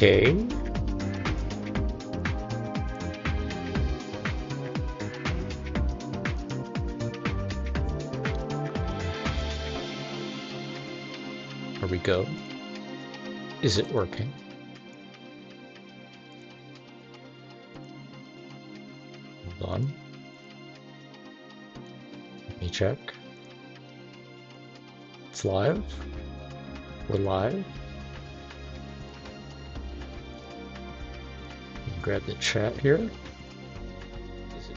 Okay. Here we go. Is it working? Hold on. Let me check. It's live. We're live. Grab the chat here. Is it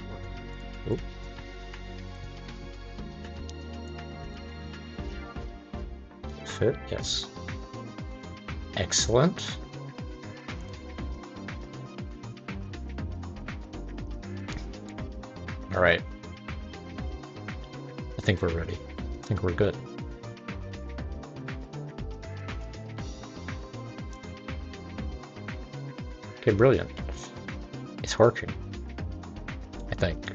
working? Oh. Fit, yes. Excellent. All right. I think we're ready. I think we're good. Okay, brilliant. It's working, I think.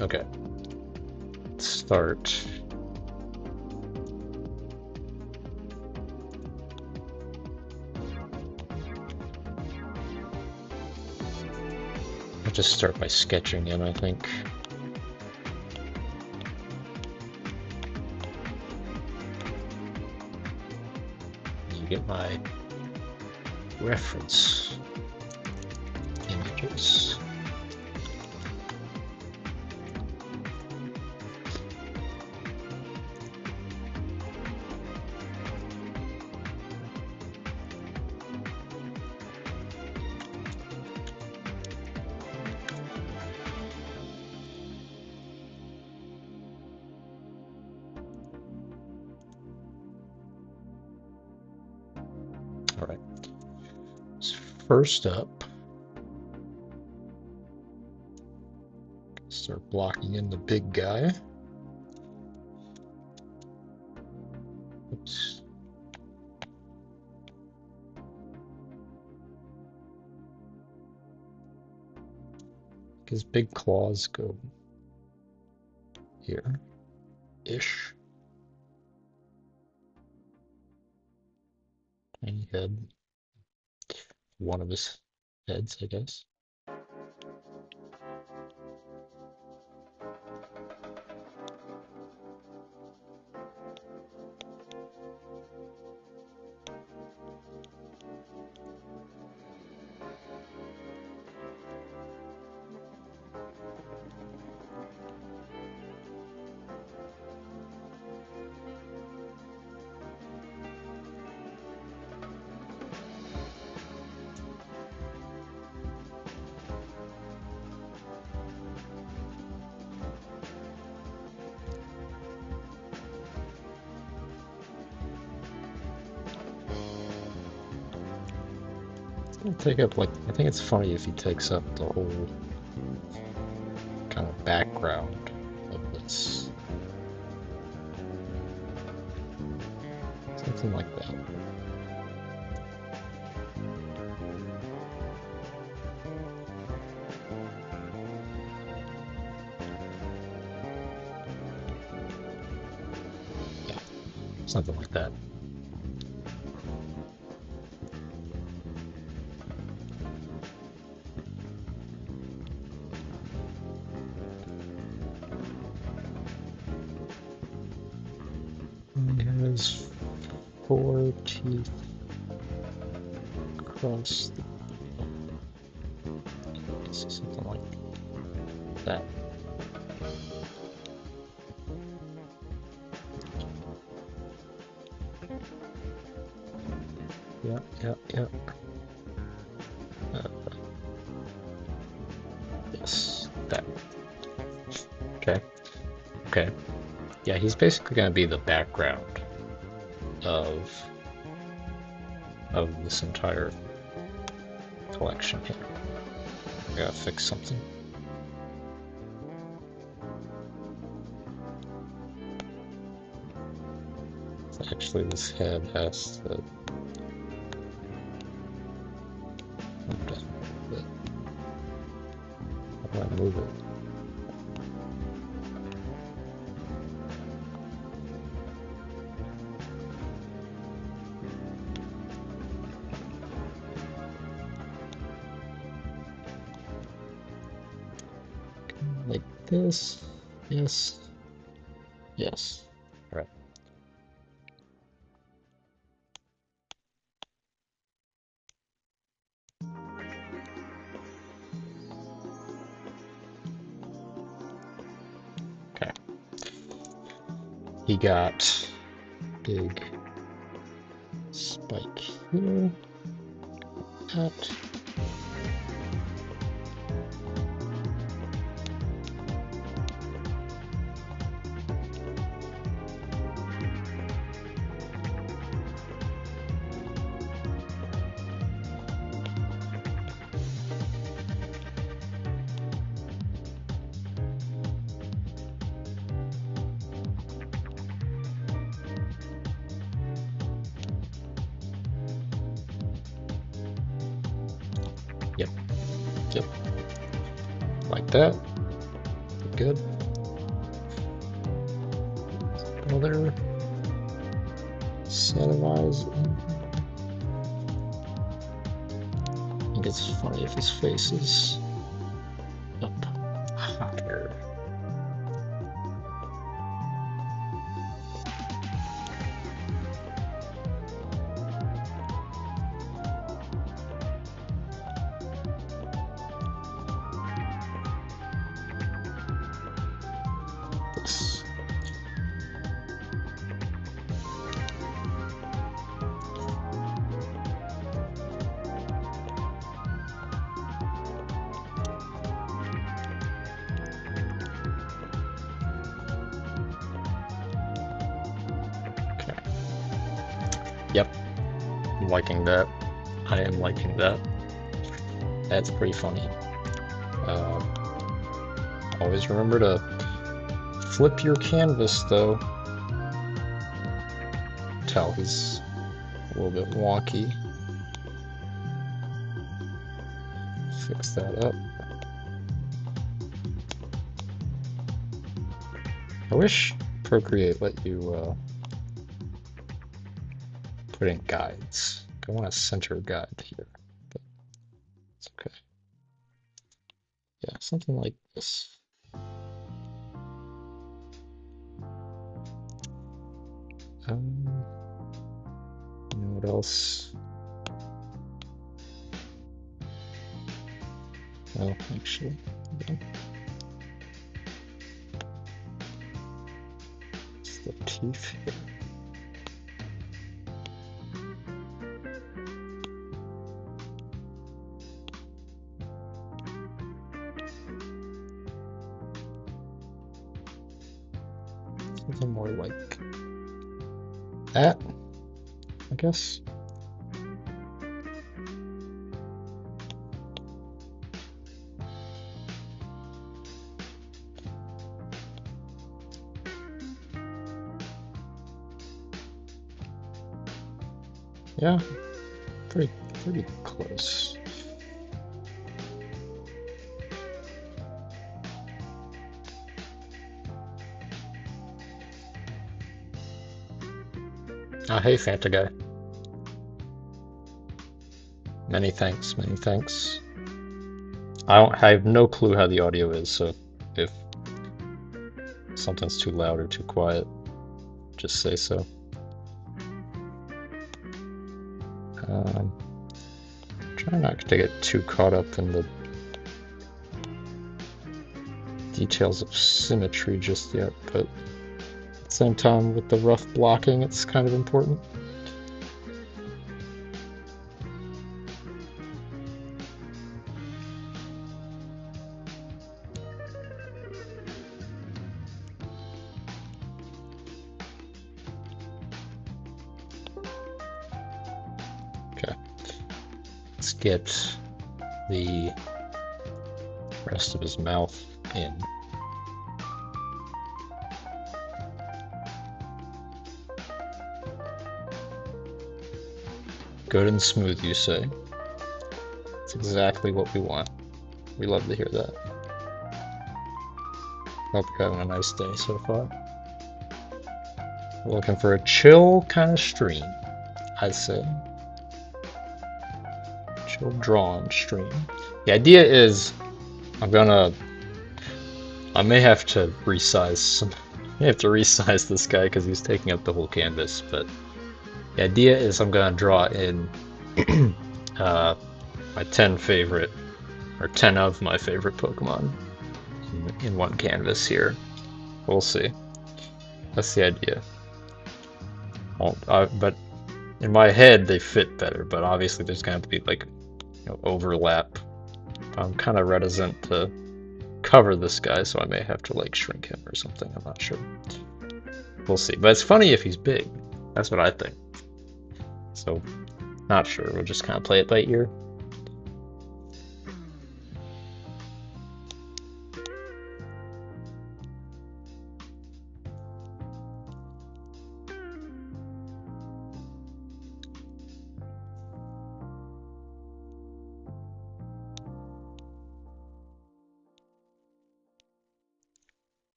Okay, let's start. I'll just start by sketching in, I think. You get my reference images. All right. So first up, start blocking in the big guy. Oops. His big claws go here-ish. Tiny head. One of his heads, I guess. Take up, like, I think it's funny if he takes up the whole kind of background of this. Something like that. Yeah, something like that. He has 4 teeth across the... something like that. Yeah. Yes, that. Okay. Yeah, he's basically going to be the background of this entire collection here. I gotta fix something. So actually, this head has to... move it. Like this. Yes. Yes. All right. Okay. He got big spike here. That. Yep. Yep. Like that. Good. Another set of eyes. I think it's funny if his face is up higher. This. Okay. Yep. I'm liking that. I am liking that. That's pretty funny. Always remember to flip your canvas, though. Tell he's a little bit wonky. Fix that up. I wish Procreate let you put in guides. I want a center guide here, but it's okay. Yeah, something like this. You know what else? Oh, actually, yeah. It's the teeth here. Something more like that, I guess. Yeah, pretty close. Hey, Fanta guy. Many thanks, many thanks. I have no clue how the audio is, so if something's too loud or too quiet, just say so. Try not to get too caught up in the details of symmetry just yet, but at the same time, with the rough blocking, it's kind of important. Okay, let's get the rest of his mouth in. Good and smooth, you say? That's exactly what we want. We love to hear that. Hope you're having a nice day so far. Looking for a chill kind of stream, I'd say. Chill drawn stream. The idea is I may have to resize some. I have to resize this guy because he's taking up the whole canvas. But the idea is I'm gonna draw in my 10 favorite, or 10 of my favorite Pokemon in one canvas here. We'll see. That's the idea. But in my head they fit better. But obviously there's gonna have to be like, overlap. I'm kind of reticent to cover this guy, so I may have to like shrink him or something. I'm not sure. We'll see. But it's funny if he's big. That's what I think. So, not sure. We'll just kind of play it by ear.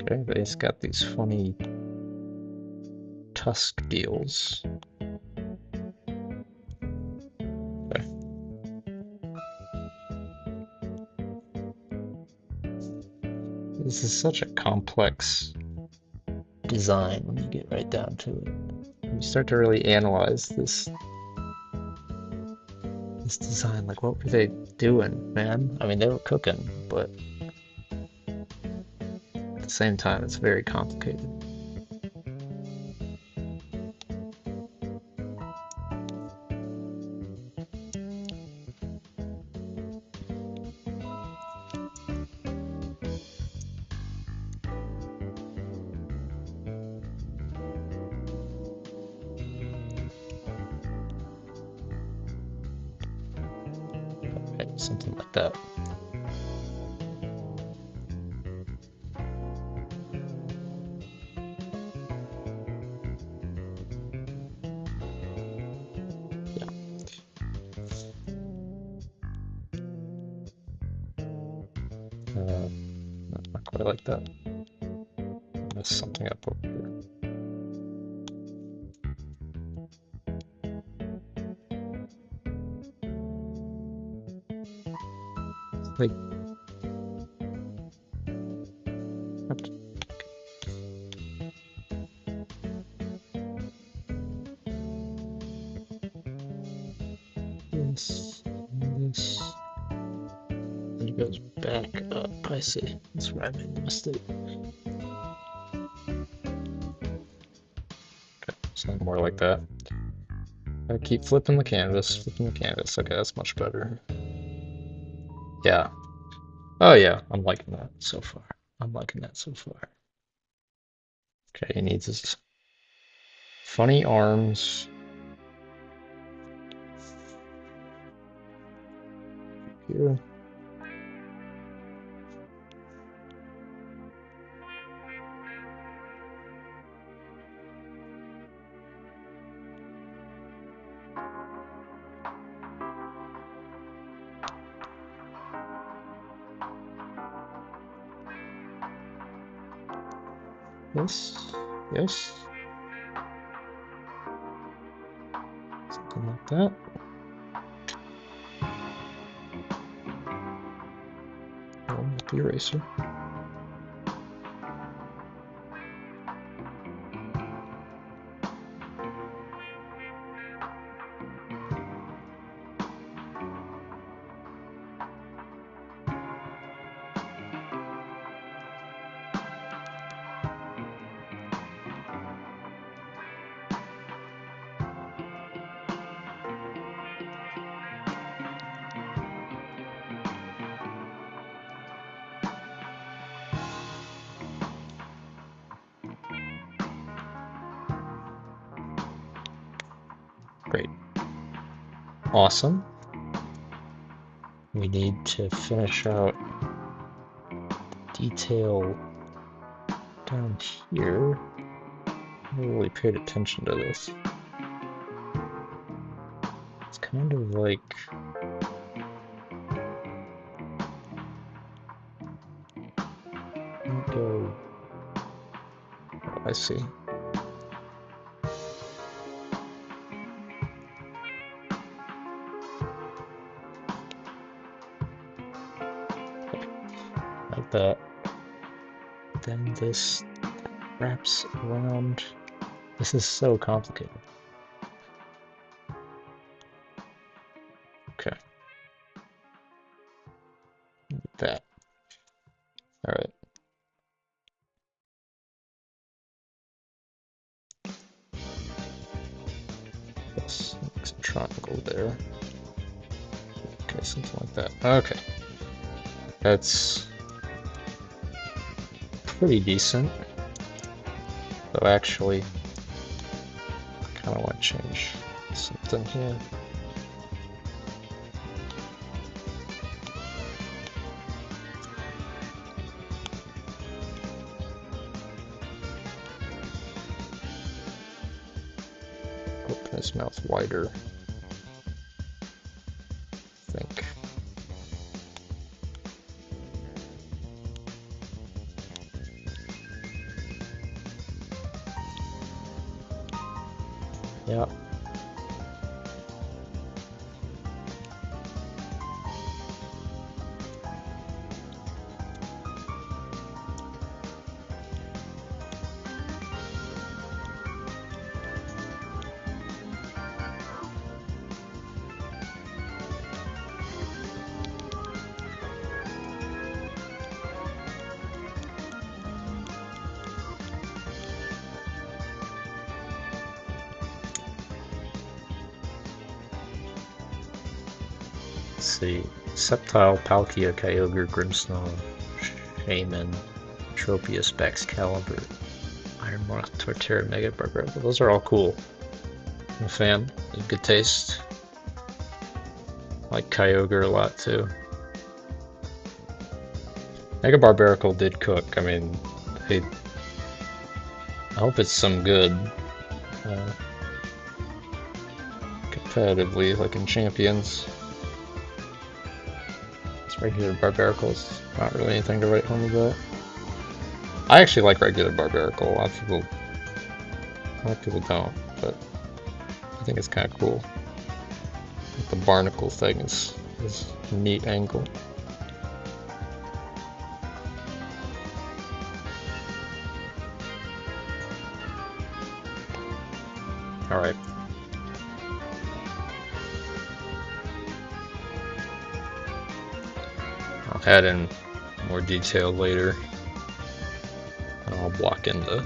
Okay, they just got these funny tusk deals. Okay. This is such a complex design when you get right down to it. When you start to really analyze this design, like what were they doing, man? I mean, they were cooking, but at the same time, it's very complicated. Something like that. Yeah. Not quite like that. Mess something up over here. Like, this, and it goes back up. I see. That's where I made the mistake. Okay, something more like that. I keep flipping the canvas, Okay, that's much better. Yeah. Oh yeah, I'm liking that so far. Okay, he needs his funny arms. Here. Yes. Something like that. With the eraser. Great. Awesome. We need to finish out detail down here. I really paid attention to this. It's kind of like I see. Like that. Then this wraps around. This is so complicated. Okay. That. All right. This makes a triangle there. Okay, something like that. Okay. That's pretty decent. Though actually, I kind of want to change something here. Open his mouth wider. I think. Yeah. Let's see. Sceptile, Palkia, Kyogre, Grimmsnarl, Shaman, Tropius, Baxcalibur, Ironmoth, Torterra, Mega Barbarical. Those are all cool. I'm a fan. They have good taste. I like Kyogre a lot too. Mega Barbarical did cook. I mean, I hope it's some good. Competitively, like in Champions. It's regular Barbarical's not really anything to write home about. I actually like regular Barbarical. A lot of people don't, but I think it's kind of cool. Like the barnacle thing is a neat angle. All right. I'll add in more detail later. I'll block in the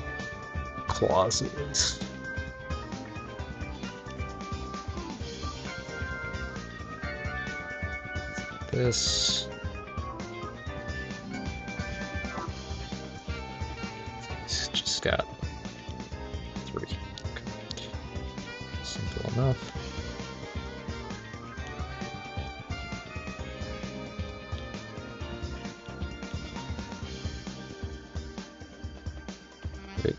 clauses. This. It's just got 3. Okay. Simple enough. Great.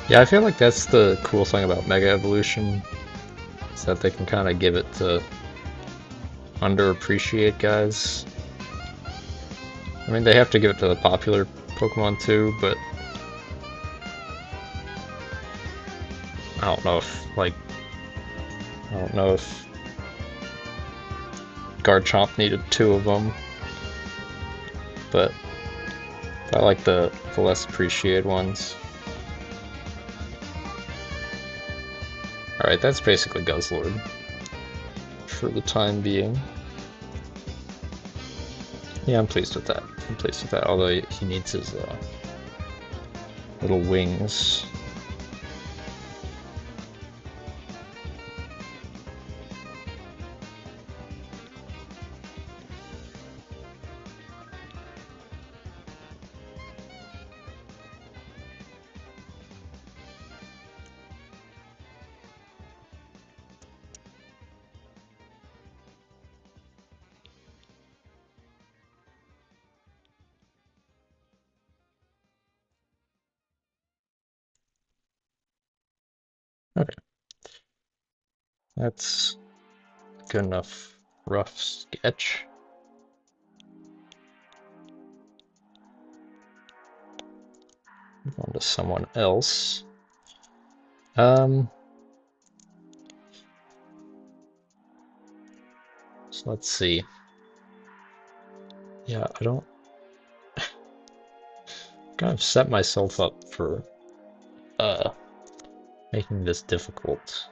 Yeah, I feel like that's the cool thing about Mega Evolution, is that they can kind of give it to underappreciate guys. I mean, they have to give it to the popular Pokemon too, but I don't know if Garchomp needed 2 of them, but I like the less appreciated ones. Alright, that's basically Guzzlord for the time being. Yeah, I'm pleased with that. I'm pleased with that, although he needs his little wings. Okay, that's good enough rough sketch. Move on to someone else. So let's see. Yeah, I don't kind of set myself up for uh making this difficult.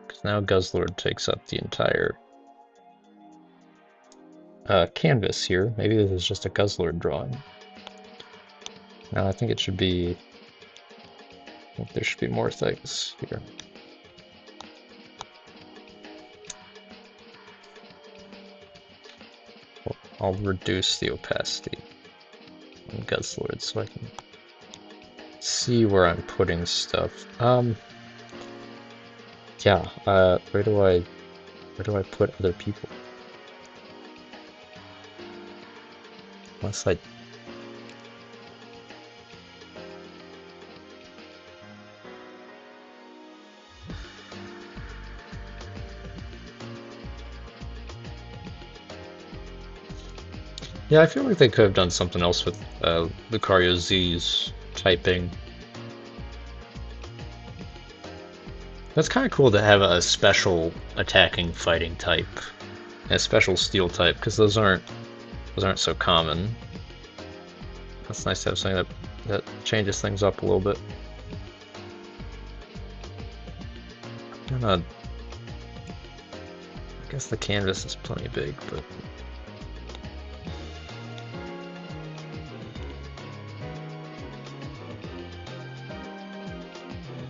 Because now Guzzlord takes up the entire canvas here. Maybe this is just a Guzzlord drawing. No, I think it should be. I think there should be more things here. I'll reduce the opacity on Guzzlord so I can see where I'm putting stuff. Yeah, where do I put other people? Unless I... Yeah, I feel like they could have done something else with Lucario Z's typing. That's kind of cool to have a special attacking fighting type, and a special steel type, because those aren't so common. That's nice to have something that changes things up a little bit. I guess the canvas is plenty big, but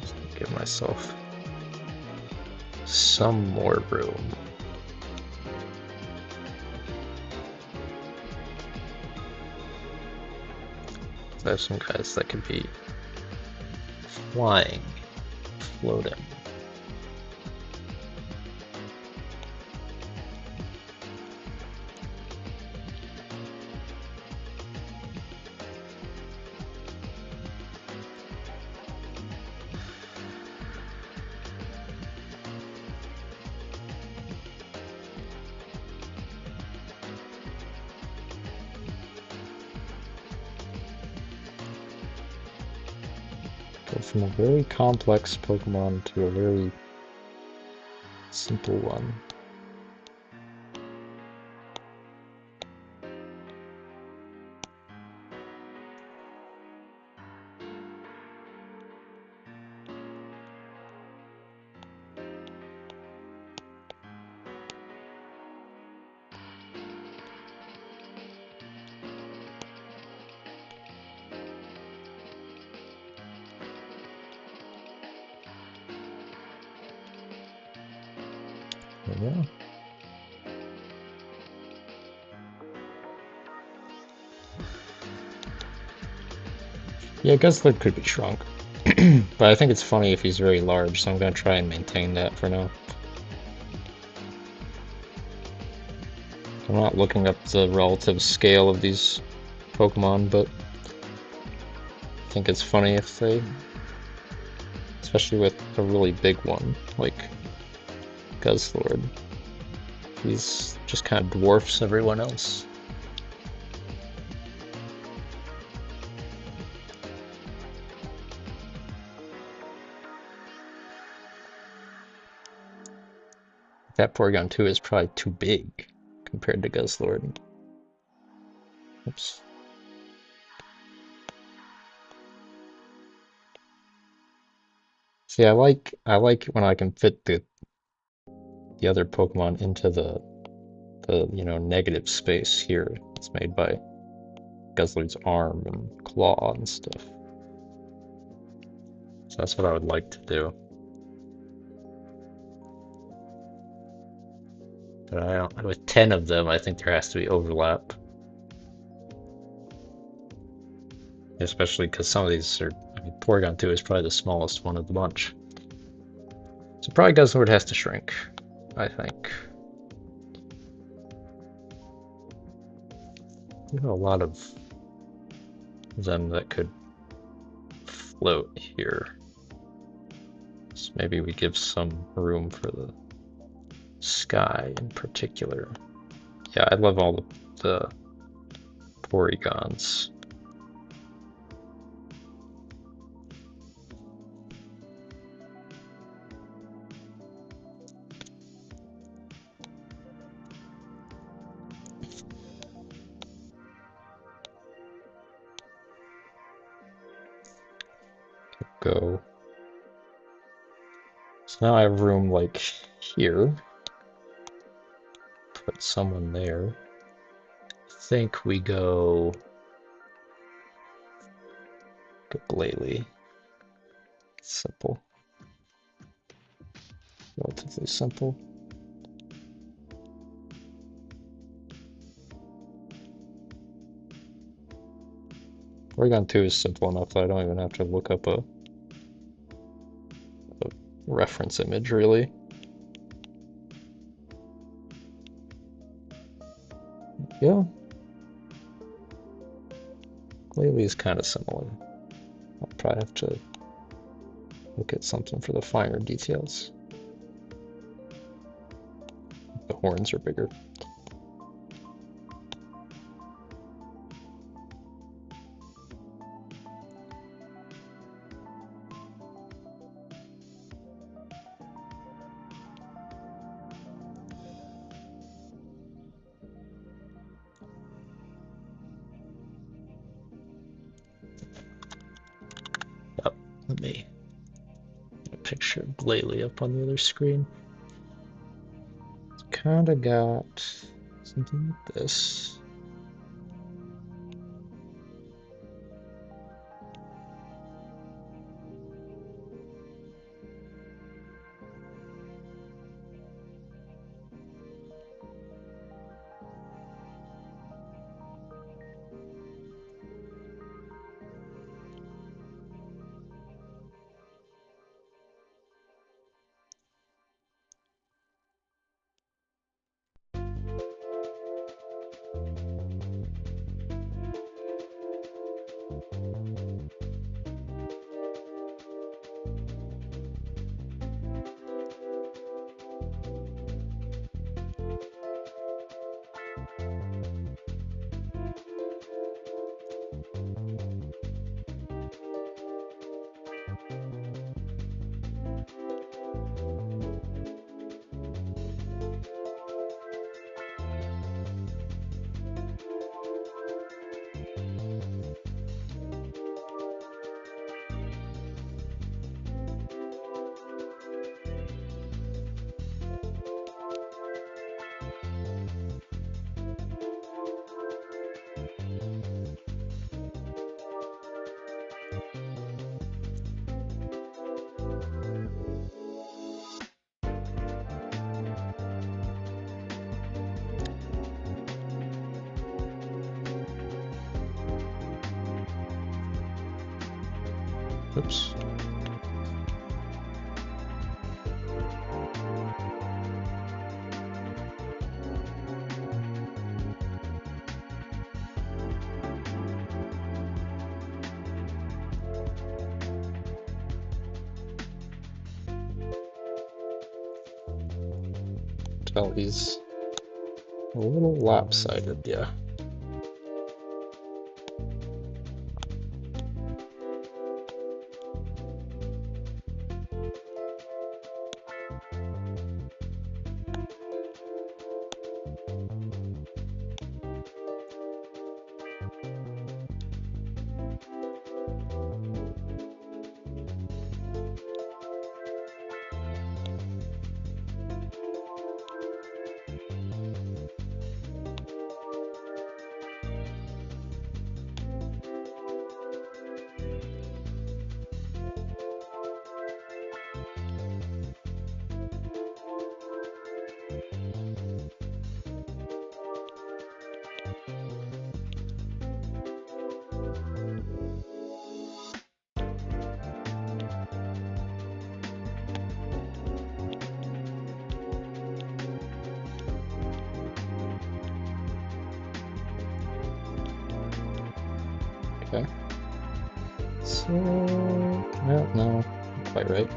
just give myself some more room. So I have some guys that could be flying, floating. Go from a very complex Pokemon to a very simple one. Yeah. Yeah, Guzzlord could be shrunk. But I think it's funny if he's very large, so I'm gonna try and maintain that for now. I'm not looking up the relative scale of these Pokemon, but I think it's funny if they, especially with a really big one like Guzzlord, he's just kind of dwarfs everyone else. That Porygon 2 is probably too big compared to Guzzlord. Oops. See, I like when I can fit the other Pokemon into the negative space here. It's made by Guzzlord's arm and claw and stuff. So that's what I would like to do. But I don't, with 10 of them, I think there has to be overlap. Especially because some of these are, I mean, Porygon 2 is probably the smallest one of the bunch. So probably Guzzlord has to shrink, I think. We have a lot of them that could float here. So maybe we give some room for the sky in particular. Yeah, I love all the polygons. Go. So now I have room like here. Put someone there. I think we go Glalie. Simple. Relatively simple. Porygon 2 is simple enough that I don't even have to look up a reference image, really. Yeah. Glalie is kind of similar. I'll probably have to look at something for the finer details. The horns are bigger. Yep, let me picture Glalie up on the other screen. It's kind of got something like this. Oops. Tell he's a little lopsided, yeah. Okay. So, well, no, not quite right.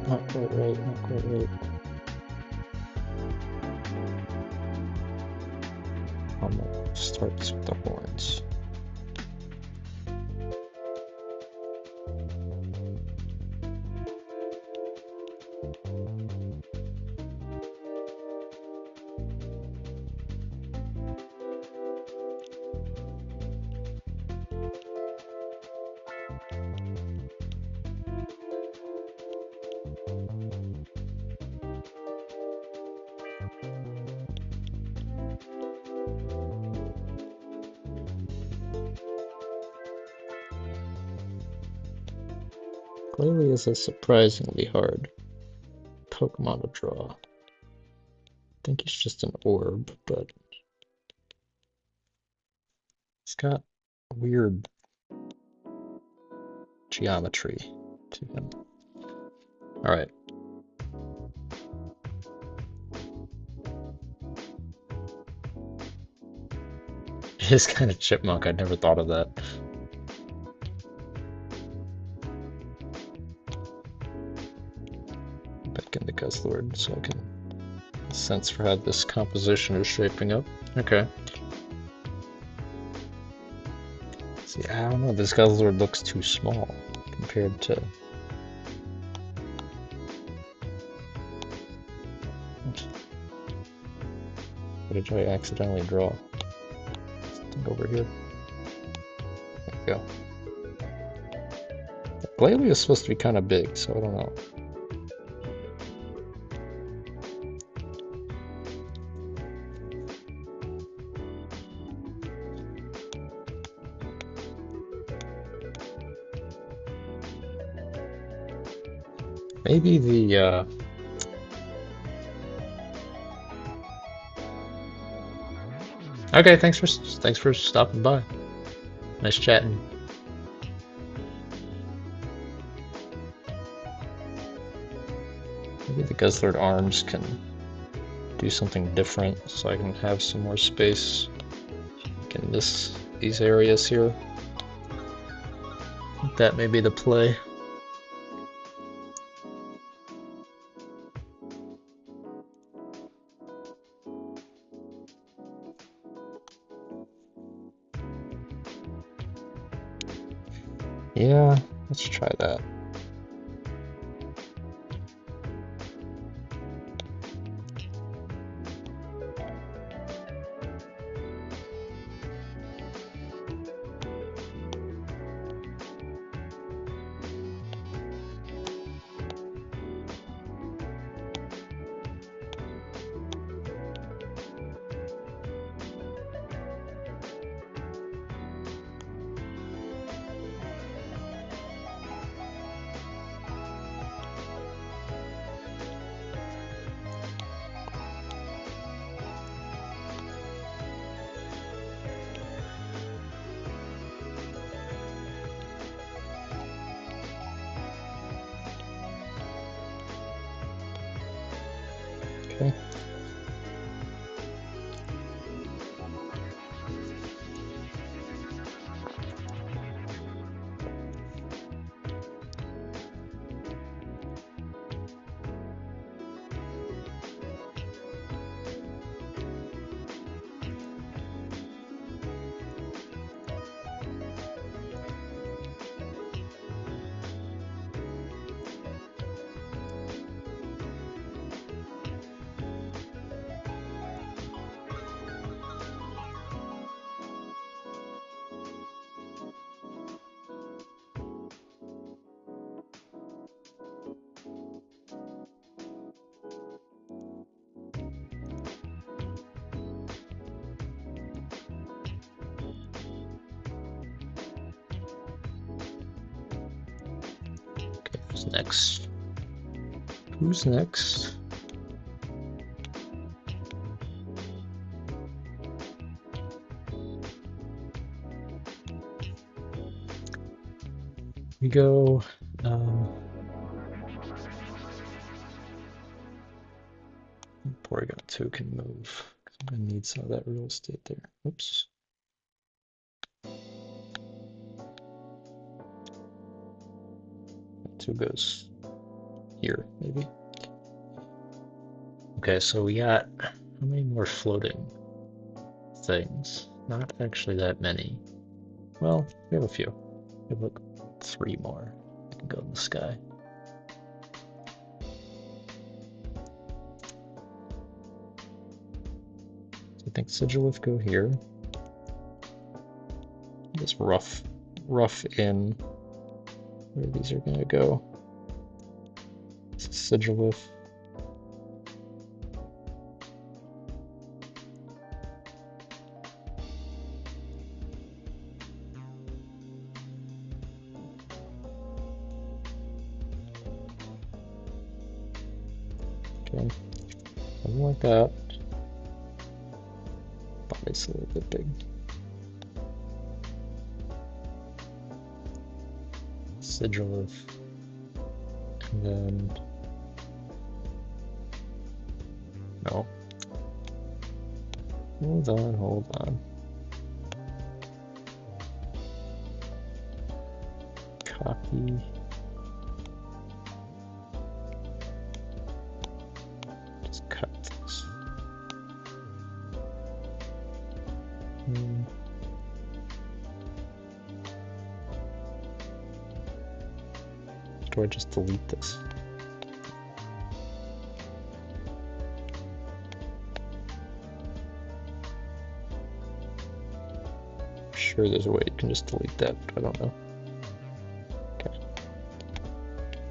Not quite right, not quite right. Almost starts with the horns. Glalie is a surprisingly hard Pokemon to draw. I think he's just an orb, but he's got weird geometry to him. Alright. He is kind of chipmunk, I'd never thought of that. Back into Guzzlord so I can get a sense for how this composition is shaping up. Okay. See, I don't know, this Guzzlord looks too small compared to... What did I accidentally draw? Something over here. There we go. Glalie is supposed to be kind of big, so I don't know. Maybe the, Okay, thanks for stopping by. Nice chatting. Maybe the Guzzlord arms can do something different so I can have some more space like in these areas here. I think that may be the play. Yeah, let's try that. Okay. Who's next? Who's next? We go, Porygon 2 can move. I'm gonna need some of that real estate there. Oops. Two goes here, maybe. Okay, so we got how many more floating things? Not actually that many. Well, we have a few. We have like 3 more that can go in the sky. So I think Sigilith go here. Just rough in where these are gonna go. Sigilith. Okay, something like that. Body's a little bit big. Sigilith. And then no. Hold on. Copy. Just cut this. Do I just delete this? Sure, there's a way you can just delete that, but I don't know. Okay.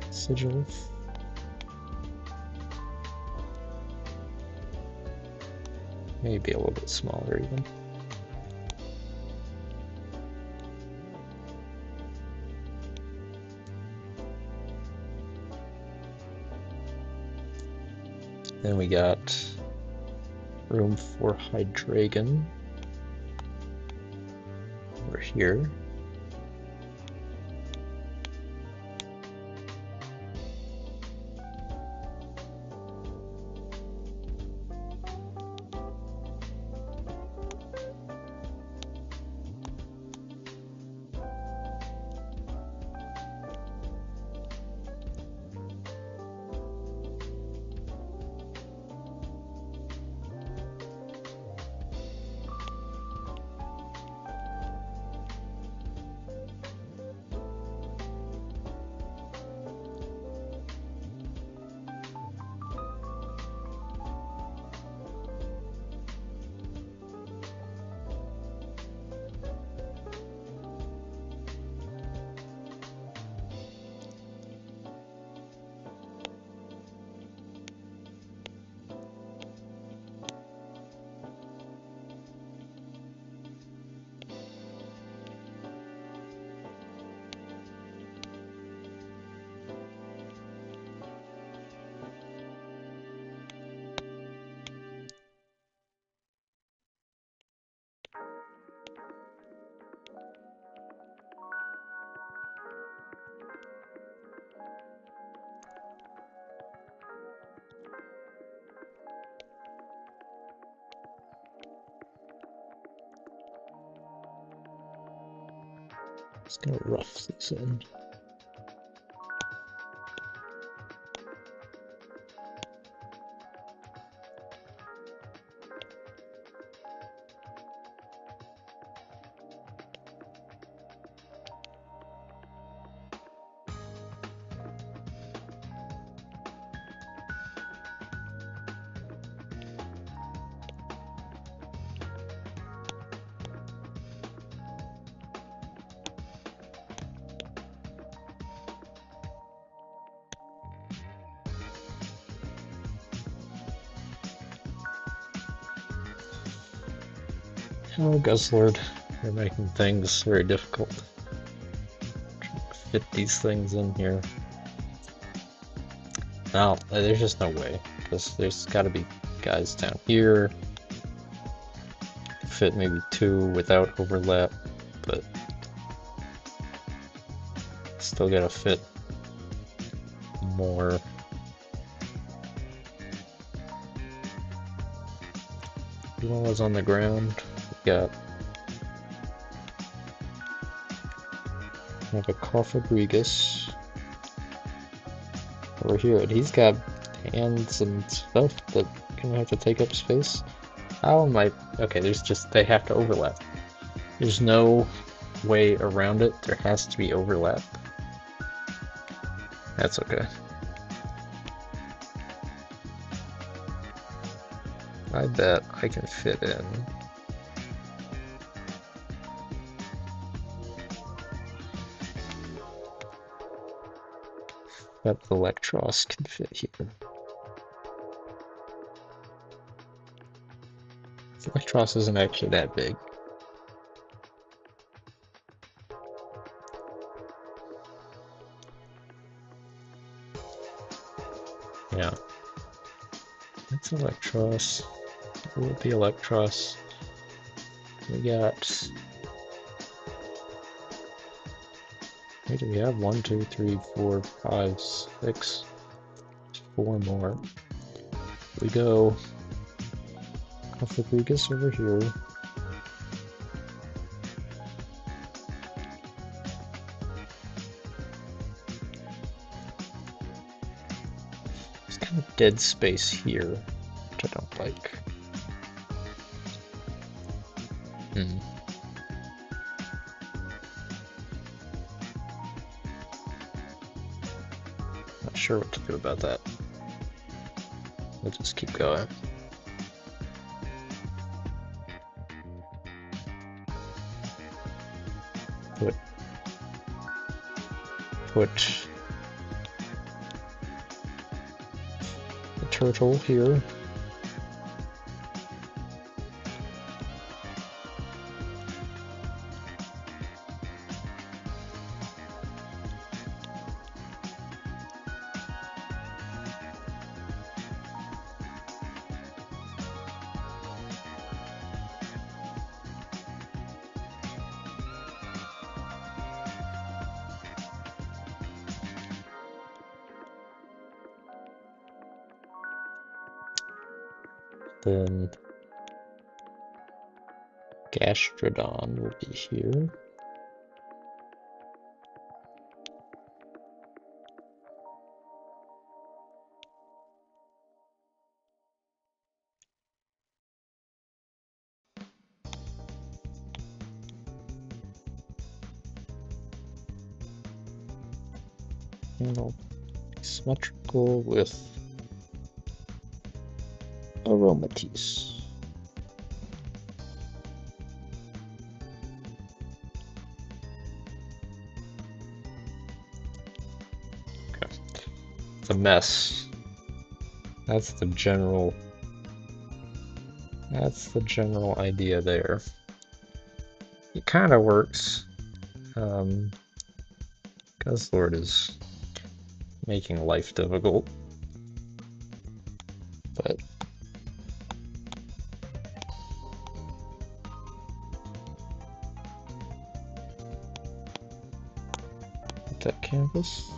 Sigilith. Maybe a little bit smaller even. Then we got room for Hydreigon over here. Just gonna rough these in. Oh, Guzzlord, you're making things very difficult. Trying to fit these things in here. No, there's just no way, because there's got to be guys down here. Fit maybe 2 without overlap, but still gotta fit more. Duala's on the ground. We got a Cofagrigus over here, and he's got hands and stuff that gonna have to take up space. How am I? Okay, they have to overlap. There's no way around it. There has to be overlap. That's okay. I bet I can fit in. That Electros can fit here. Electros isn't actually that big. Yeah. That's Electros. It will be Electros. We got... Wait, do we have 1, 2, 3, 4, 5, 6, 4 more? We go Rodriguez over here. There's kind of dead space here, which I don't like. Not sure what to do about that. We'll just keep going. Put the turtle here. Then Gastrodon will be here. And it'll be symmetrical with Aromatisse. Okay. It's a mess. That's the general idea there. It kind of works. Guzzlord is making life difficult. But that canvas.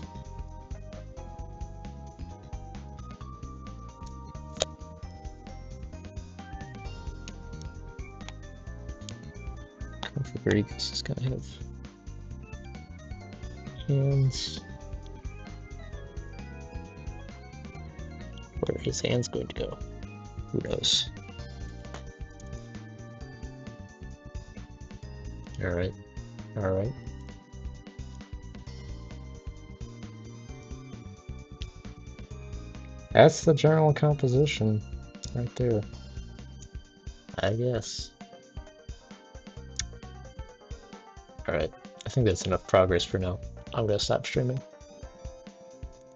This is gonna have hands. Where are his hands going to go? Who knows? Alright. Alright. That's the general composition right there. I guess. Alright, I think that's enough progress for now. I'm gonna stop streaming.